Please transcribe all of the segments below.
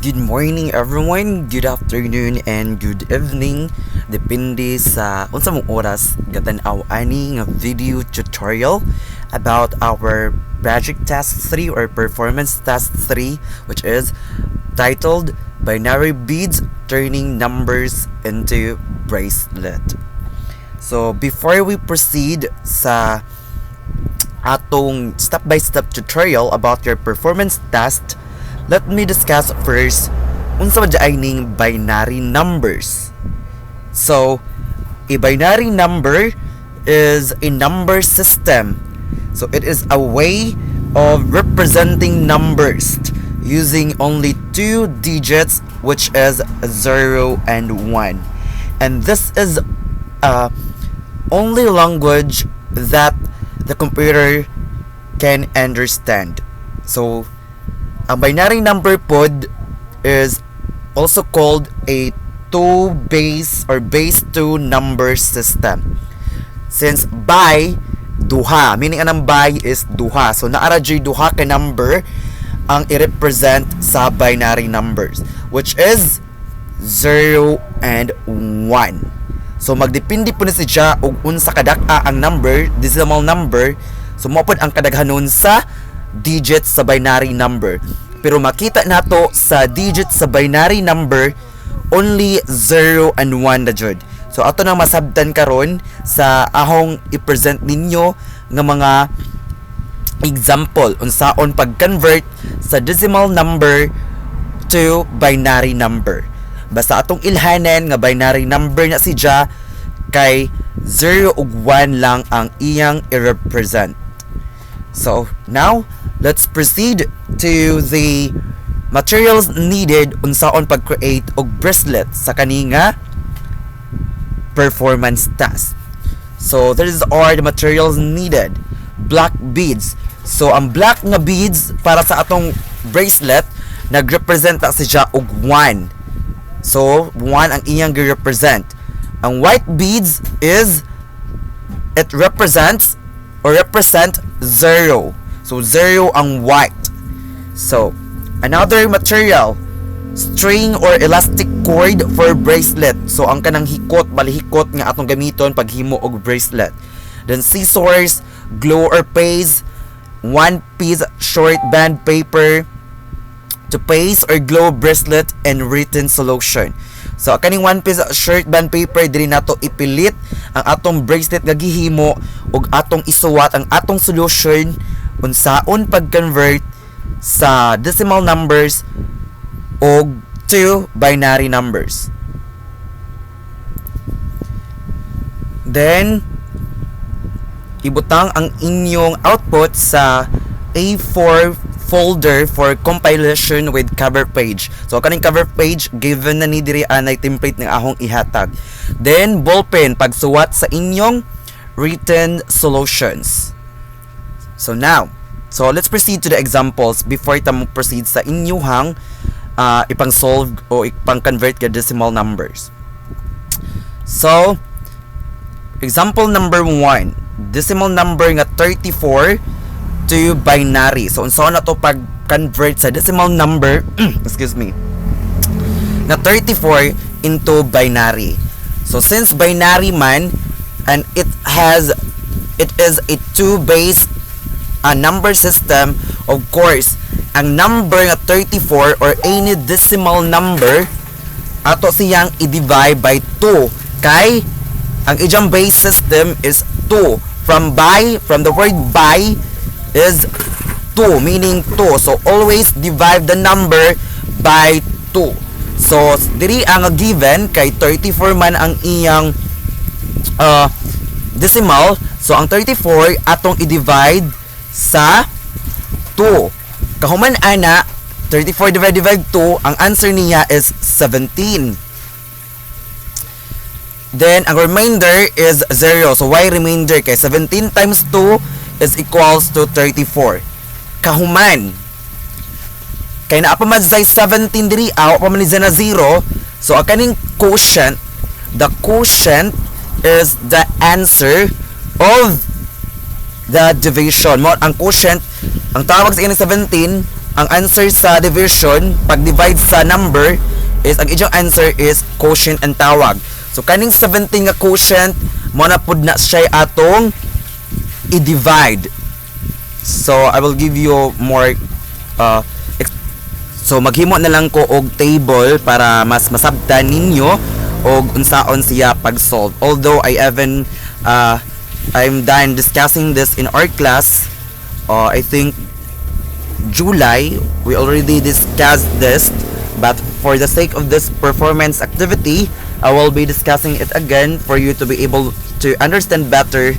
Good morning everyone, good afternoon and good evening depende sa unsa mong oras gatan-aw ani nga video tutorial about our project task 3 or performance task 3, which is titled Binary Beads Turning Numbers into Bracelet. So before we proceed sa atong step-by-step tutorial about your performance task, let me discuss first unsa man ay ning binary numbers. So, a binary number is a number system. So, it is a way of representing numbers using only two digits, which is 0 and 1. And this is only language that the computer can understand. So, ang binary number pod is also called a two-base or base-2 number system. Since by duha, meaning anang by is duha. So naara jay duha ka number ang i-represent sa binary numbers, which is 0 and 1. So magdepende po na siya og unsa kadaka ang number, decimal number. So mao pod ang kadaghanon sa digits sa binary number. Pero makita nato sa digits sa binary number only 0 and 1 na jud. So ato nang masabtan karon sa ahong i-present ninyo nga mga example unsaon pag-convert sa decimal number to binary number. Basta atong ilhanan nga binary number na siya kay 0 ug 1 lang ang iyang i-represent. So now let's proceed to the materials needed unsaon pag-create og bracelet sa kaninga performance task. So these are the materials needed. Black beads. So ang black nga beads para sa atong bracelet nagrepresent ta siya og 1. So 1 ang iyang gi-represent. Ang white beads is it represents or represent 0. So 0 ang white. So another material, string or elastic cord for bracelet. So ang kanang hikot, balihikot nga atong gamiton paghimo og bracelet. Then scissors, glue or paste, one piece short band paper to paste or glue bracelet and written solution. So kaning one piece short band paper diri nato ipilit ang atong bracelet nga gihimo ug atong isuwat ang atong solution unsaon pag-convert sa decimal numbers o to binary numbers. Then ibutang ang inyong output sa A4 folder for compilation with cover page. So kaning cover page given na ni diri anay template ng ahong ihatag. Then ballpen pagsuwat sa inyong written solutions. So now, let's proceed to the examples before ta mo proceed sa inyuhang ipang-solve o ipang-convert ka decimal numbers. So, example number 1, decimal number nga 34 to binary. So, unsa na to pag-convert sa decimal number, excuse me, na 34 into binary. So, since binary man, and it is a two-base number system, of course, ang number nga 34 or any decimal number ato siyang i-divide by 2 kay ang ijang base system is 2. From the word by is 2, meaning 2. So always divide the number by 2. So diri ang given kay 34 man ang iyang decimal. So ang 34 atong i-divide sa 2. Kahuman ana 34 divided by 2, ang answer niya is 17. Then ang remainder is 0. So why remainder? Kay 17 times 2 is equals to 34. Kahuman kay naa pa man say 17 diri aw pa man na 0. So ang kaning quotient, the quotient is the answer of the division mo. Ang quotient, ang tawag sa ini 17 ang answer sa division pag divide sa number is ang inyong answer is quotient ang tawag. So kaning 17 nga quotient mo na pud na siya atong i-divide. So I will give you more so maghimo na lang ko og table para mas masabtan ninyo og unsaon siya pag solve. Although I'm done discussing this in our class. I think July we already discussed this, but for the sake of this performance activity, I will be discussing it again for you to be able to understand better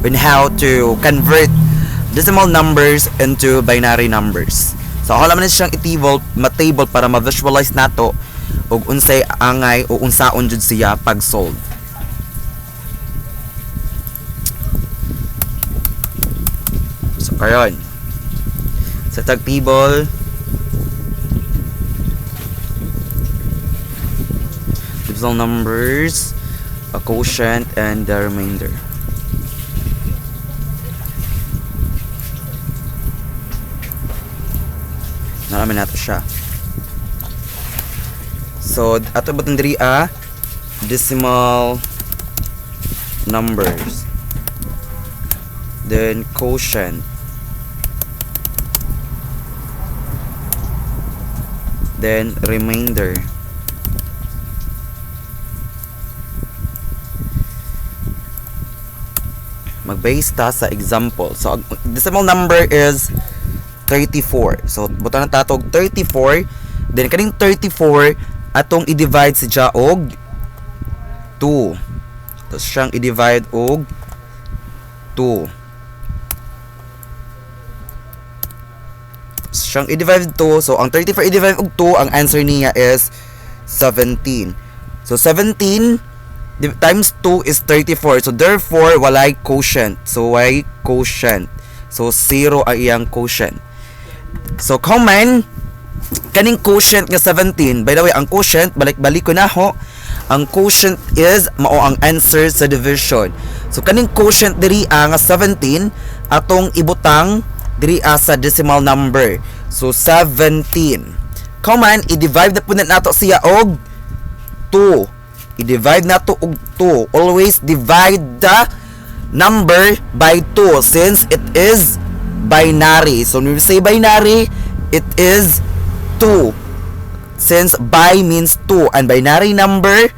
on how to convert decimal numbers into binary numbers. So ako naman siyang matable para ma-visualize nato ug unsay angay o unsaon jud siya pag solve. So karon sa tag table decimal numbers, a quotient, and the remainder. Naramin nato siya. So ato batong diri decimal numbers, then quotient, then remainder. Mag-base ta sa example. So decimal number is 34. So buta na tatog 34. Then kaning 34 atong i-divide siya og 2. Tapos siyang i-divide og 2. Siyang i-divide 2. So ang 34 i-divide og 2, ang answer niya is 17. So 17 times 2 is 34. So therefore walay quotient. So why quotient? So 0 ang iyang quotient. So common kaning quotient nga 17. By the way, ang quotient balik-balik ko na ho. Ang quotient is mao ang answer sa division. So kaning quotient diri nga 17 atong ibutang diri sa decimal number. So 17. Common i-divide na pud nato siya og 2. I-divide nato og 2. Always divide the number by 2 since it is binary. So when we say binary, it is 2. Since bi means 2 and binary number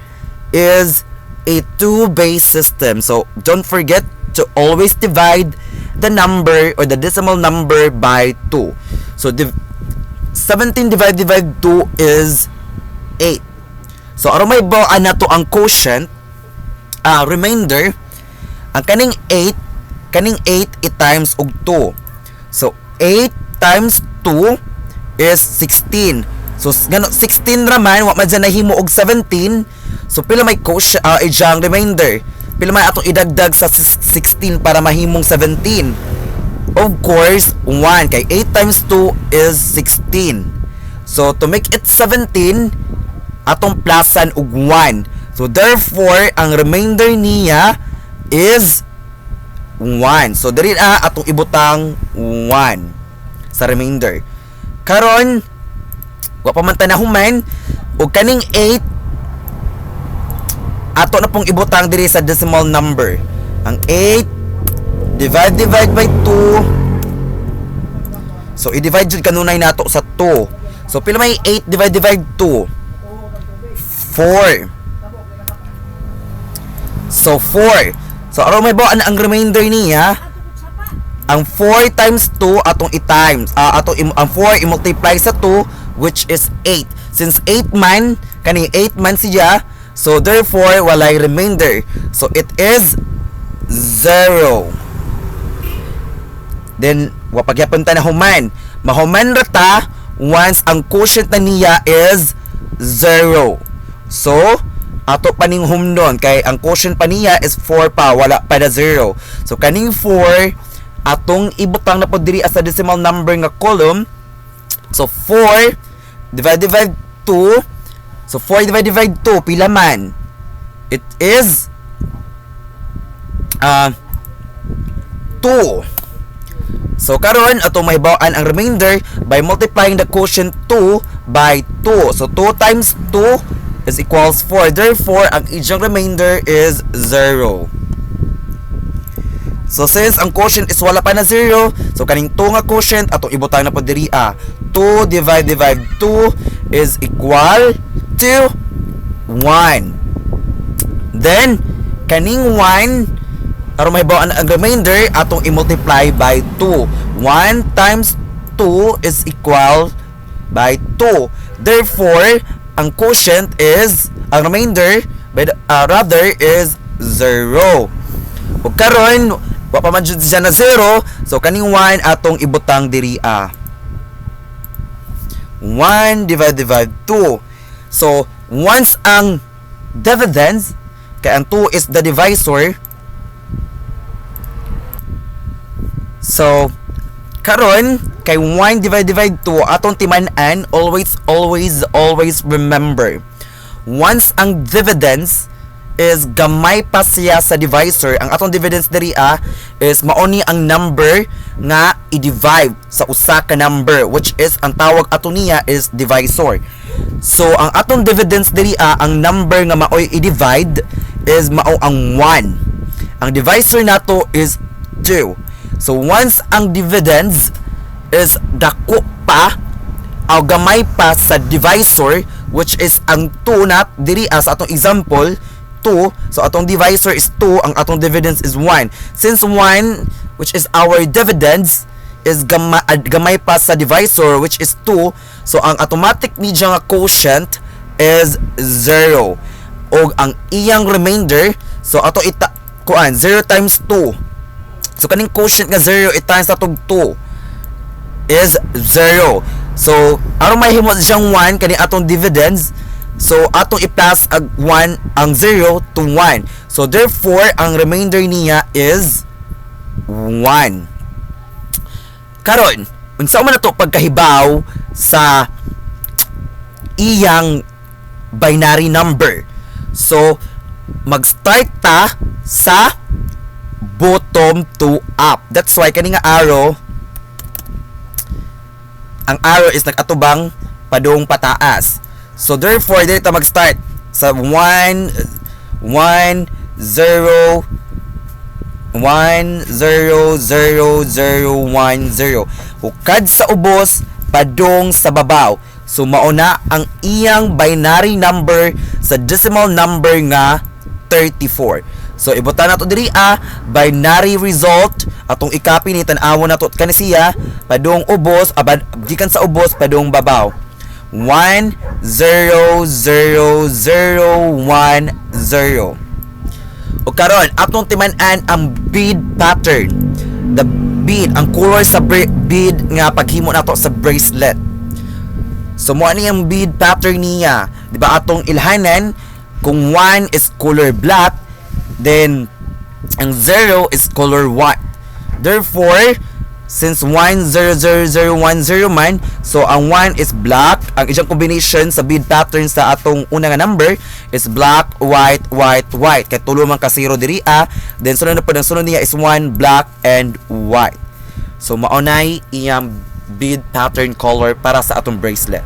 is a 2-base system. So don't forget to always divide the number or the decimal number by 2. So 17 divided by 2 is 8. So aron may bawaan nato ang quotient, remainder, ang kaning 8 i-times og 2. So 8 times 2 is 16. So ngano 16 raman wa man dyan nahimo og 17. So pila may quotient ijang remainder? Pila may atong idagdag sa 16 para mahimong 17? Of course, 1 kay 8 times 2 is 16. So to make it 17, atong plusan og 1. So therefore, ang remainder niya is 1. So diri atong ibutang 1 sa remainder. Karon wa pa man tanahuman og kaning 8 ato na pong ibutang diri sa decimal number. Ang 8 divide by 2. So i-divide jud kanunay nato sa 2. So pila may 8 divide 2? 4. So 4. So aron may bawaan ang remainder niya, ang 4 times 2 atong i-times ang 4 i-multiply sa 2 which is 8. Since 8 man kani 8 man siya, so therefore walay remainder. So it is 0. Then wa pagyapon ta na human. Mahuman ra ta once ang quotient na niya is 0. So ato paning humnon kay ang quotient pa niya is 4 pa, wala pa na 0. So kaning 4 atong ibutang na pod diri sa decimal number nga column. So 4 divide 2. So 4 divide 2 pila man? It is 2. So karon atong mahibaw-an ang remainder by multiplying the quotient 2 by 2. So 2 times 2 is equals 4. Therefore, ang iyang remainder is 0. So since ang quotient is wala pa na 0, so kaning 2 nga quotient atong ibutang na po diri 2 divide 2 is equal to 1. Then kaning 1 aron mahibaw ang remainder atong i-multiply by 2. 1 times 2 is equal by 2. Therefore, ang quotient is, ang remainder, rather is 0. O karon, wa pa man jud siya na 0, so kaning 1 atong ibutang diri 1 divide 2. So, once ang dividends, kay ang 2 is the divisor, so, karon kay 1 divide 2 atong timan-an, always remember. Once ang dividends is gamay pa siya sa divisor, ang atong dividends diri is mauni ang number nga i-divide sa usa ka number, which is ang tawag ato niya is divisor. So ang atong dividends diri ang number nga maoy i-divide is mao ang 1. Ang divisor nato is 2. So once ang dividends is dako pa o gamay pa sa divisor, which is ang 2 na diri sa atong example 2, so atong divisor is 2, ang atong dividends is 1. Since 1, which is our dividends, is gamay pa sa divisor, which is 2, so ang automatic media nga quotient is 0. O ang iyang remainder, so ato ita kuan 0 times 2. So kaning quotient nga 0 times atong 2 is 0. So aron mahimo siyang 1 kani atong dividends, so atong i-plus ang 1 ang 0 to 1. So therefore ang remainder niya is 1. Karon, unsa man nato pagkahibaw sa iyang binary number? So mag-start ta sa bottom to up. That's why kani nga arrow, ang arrow is nag-atubang padung pataas. So therefore dito mag-start sa 1 0 1 0 0 0 0 1 0. Hukad sa ubos padung sa babaw. So mauna ang iyang binary number sa decimal number nga 34. So ibutan nato diri binary result atong i-copy ni tan-awon nato kani siya padung ubos gikan sa ubos padung babaw. 1 0 0 0 1 0. O karon atong timan-an ang bead pattern. The bead, ang color sa bead nga paghimo nato sa bracelet. So mo ani ang bead pattern niya, di ba atong ilhanan kung 1 is color black, then ang 0 is color white. Therefore, since 1 0 0 0 1 0 man, so ang 1 is black. Ang isang combination sa bead pattern sa atong una nga number is black, white, white, white. Kaya tulo man ka 0 diri then sunod na po ang sunod niya is 1 black and white. So maunay iyang bead pattern color para sa atong bracelet.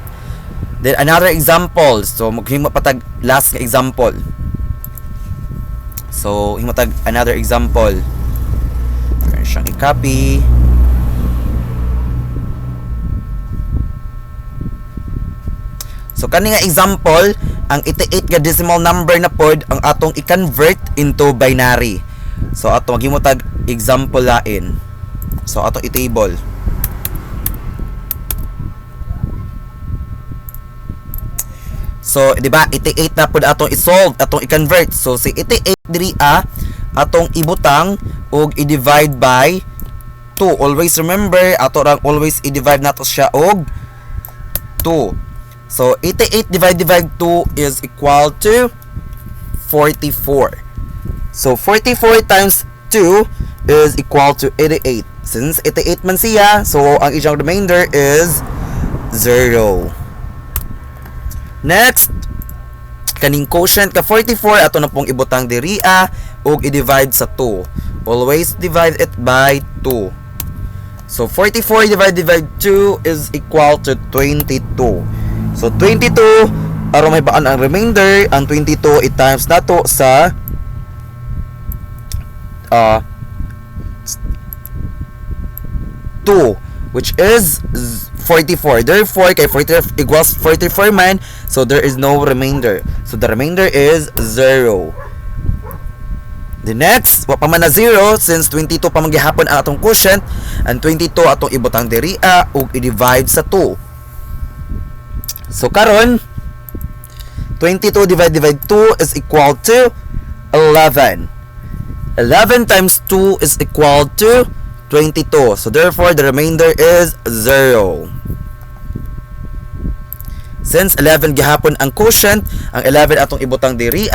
Then another example. So maghimo patag last nga example. So himatag another example. Kaya siyang i-copy. So kani nga example, ang 88 nga decimal number na pod ang atong i-convert into binary. So atong maghimutag example lain. So atong i-table. So di ba 88 na pod atong i-solve, atong i-convert. So si 88 diri atong ibutang og i-divide by 2. Always remember, ato rang always i-divide nato siya og 2. So 88 divide 2 is equal to 44. So 44 times 2 is equal to 88. Since 88 man siya, so ang iyang remainder is 0. Next, kaning quotient ka 44 ato na pong ibutang diri ug i-divide sa 2. Always divide it by 2. So 44 divided by 2 is equal to 22. So 22 aron may baan ang remainder, ang 22 i-times nato sa 2, which is 44. Therefore, kay 40 equals 44 man, so there is no remainder. So the remainder is 0. The next, wa pa man na 0 since 22 pa manggihapon ang atong quotient, and 22 atong ibutang diri ug i-divide sa 2. So karon 22 divided by 2 is equal to 11. 11 times 2 is equal to 22. So therefore, the remainder is 0. Since 11 gihapon ang quotient, ang 11 atong ibutang diri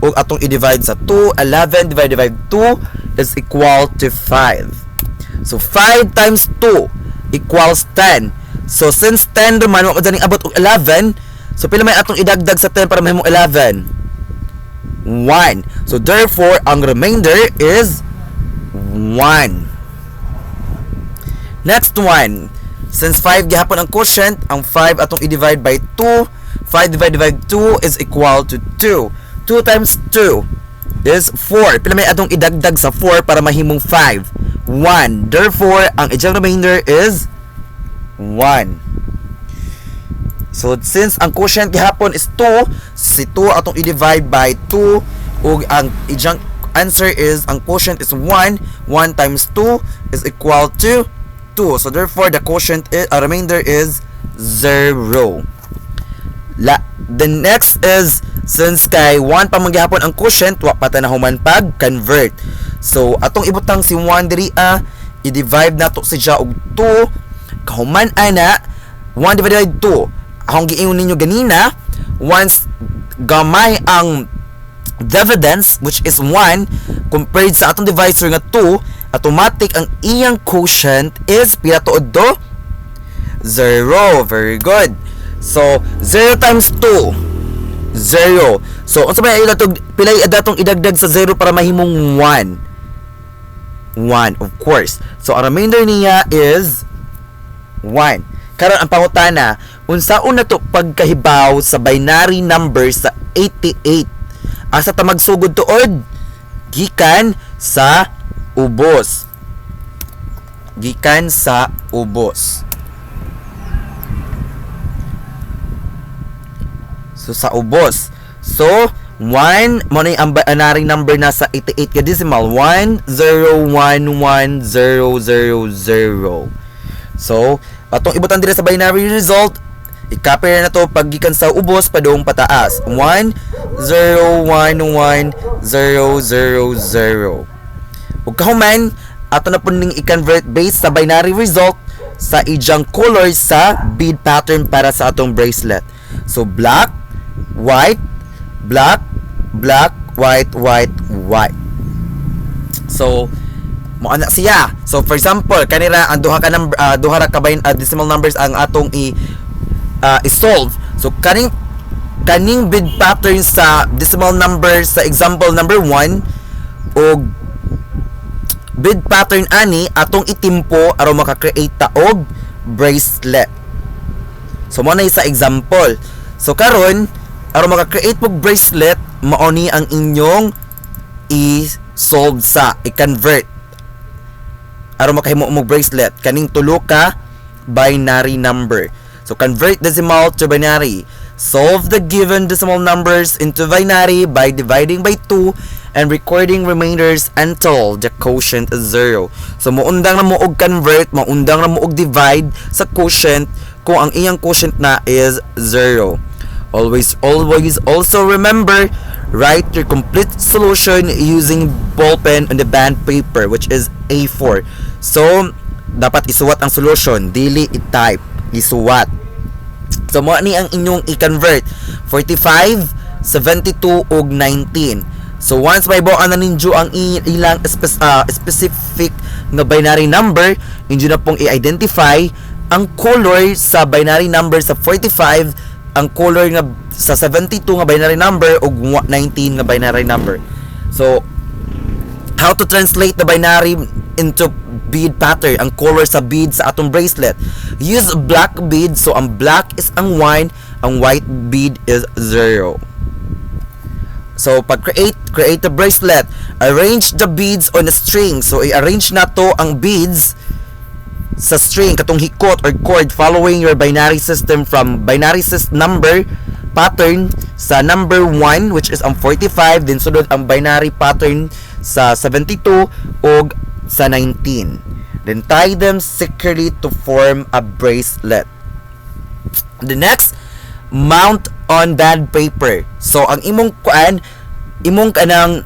ug atong i-divide sa 2. 11 divided by 2 is equal to 5. So 5 times 2 equals 10. So since 10 naman, wala daning abot og 11, so pila may atong idagdag sa 10 para mahimong 11? 1. So therefore, ang remainder is 1. Next one. Since 5 gihapon ang quotient, ang 5 atong i-divide by 2. 5 divided by 2 is equal to 2. 2 times 2 is 4. Pila may atong idagdag sa 4 para mahimong 5? 1. Therefore, ang ijang remainder is 1. So since ang quotient gihapon is 2, si 2 atong i-divide by 2 ug ang ijang answer is ang quotient is 1. 1 times 2 is equal to 2. So therefore, the quotient is, remainder is 0. The next is, since kay 1 pa manggihapon ang quotient, wa pa ta nahuman pag convert. So atong ibutang si 1 diri i-divide nato siya og 2. Kahuman ana 1 divided by 2. Akong giingon ninyo ganina, once gamay ang dividends, which is 1, compared sa atong divisor nga 2, automatic ang iyang quotient is pila tuod do? 0. Very good. So 0 times 2, 0. So unsa may pilay adatong idagdag sa 0 para mahimong 1? 1, of course. So ang remainder niya is 1. Karon ang pangutana, unsaon nato pagkahibaw sa binary number sa 88? Asa ta magsugod tuod? Gikan sa ubos. Gikan sa ubos. So sa ubos. So 1 mo na ang binary number na sa 88 ka decimal. 1011000. So atong ibutan diri sa binary result, i-copy na to pag gikan sa ubos padung pataas. 1011000. Ug kahuman ato na po ning i-convert based sa binary result sa ijang color sa bead pattern para sa atong bracelet. So black, white, black, black, white, white, white. So mo ana siya. So for example, kanira ang duha ra ka decimal numbers ang atong i-solve. So kaning bead pattern sa decimal numbers sa example number 1 og bead pattern ani atong itimpo aron maka-create ta og bracelet. So mo na sa example. So karon aron maka-create og bracelet, mao ni ang inyong i-solve sa i-convert aron makahimo og bracelet kaning tulo ka binary number. So convert decimal to binary. Solve the given decimal numbers into binary by dividing by 2 and recording remainders until the quotient is 0. So muundang na mo og convert, muundang na mo og divide sa quotient kung ang iyang quotient na is 0. Always also remember, write your complete solution using ballpen on the band paper, which is A4. So dapat isuwat ang solution, dili i-type, isuwat. So mo ni ang inyong i-convert 45, 72 ug 19. So once may buan na ninyo ang ilang specific na binary number, inyo na pong i-identify ang color sa binary number sa 45, ang color nga sa 72 nga binary number ug 19 nga binary number. So how to translate the binary into bead pattern, ang color sa bead sa atong bracelet. Use black bead, so ang black is ang 1, ang white bead is 0. So pag create the bracelet, arrange the beads on a string. So i-arrange na to ang beads sa string katong hikot or cord following your binary system from binary number pattern sa number 1 which is ang 45, then sunod ang binary pattern sa 72 o sa 19. Then tie them securely to form a bracelet. The next, mount on band paper. So ang imong kanang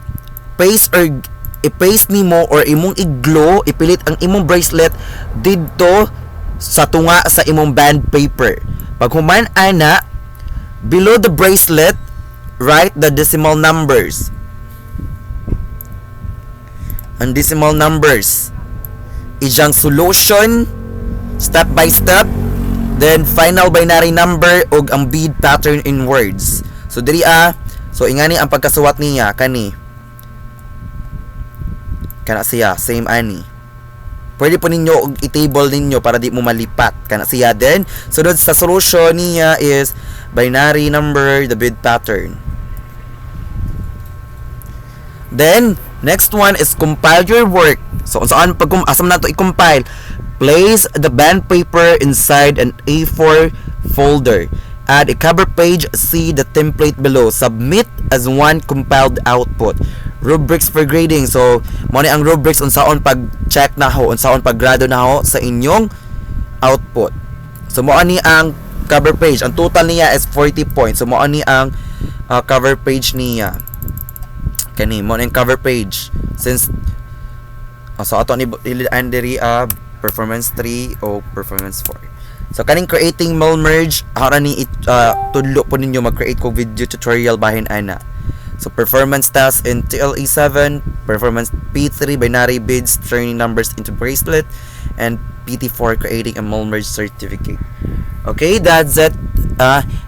paste or i-paste nimo or imong i-glue, ipilit ang imong bracelet didto sa tunga sa imong band paper. Pag human ana, below the bracelet, write the decimal numbers. Ang decimal numbers, ijang solution step by step, then final binary number ug ang bead pattern in words. So diri so ingani ang pagkasuwat niya kana siya same ani. Pwede po ninyo i-table ninyo para di mo malipat kana siya. Then sunod sa solution niya is binary number, the bead pattern. Then next one is compile your work. So saan asam na to i-compile? Place the band paper inside an A4 folder. Add a cover page, see the template below. Submit as one compiled output. Rubrics for grading. So mo ni ang rubrics unsaon pag-check na ho, unsaon pag-grado na ho sa inyong output. So mo ani ang cover page. Ang total niya is 40 points. So mo ani ang cover page niya. Kani mo ang cover page since so ato ni diri performance 3 o performance 4. So kaning creating mall merge ara ni tudlo po ninyo mag-create ko video tutorial bahin ana. So performance task in TLE 7, performance P3 binary beads turning numbers into bracelet, and PT4 creating a mall merge certificate. Okay, that's it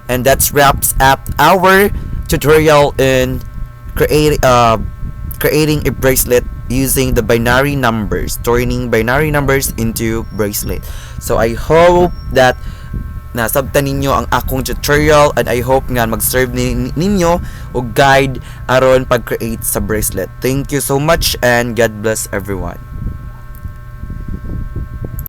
and that's wraps up our tutorial in creating a bracelet using the binary numbers, turning binary numbers into bracelet. So I hope that nasabtan ninyo ang akong tutorial, and I hope nga mag-serve ninyo o guide aron pag-create sa bracelet. Thank you so much and God bless everyone.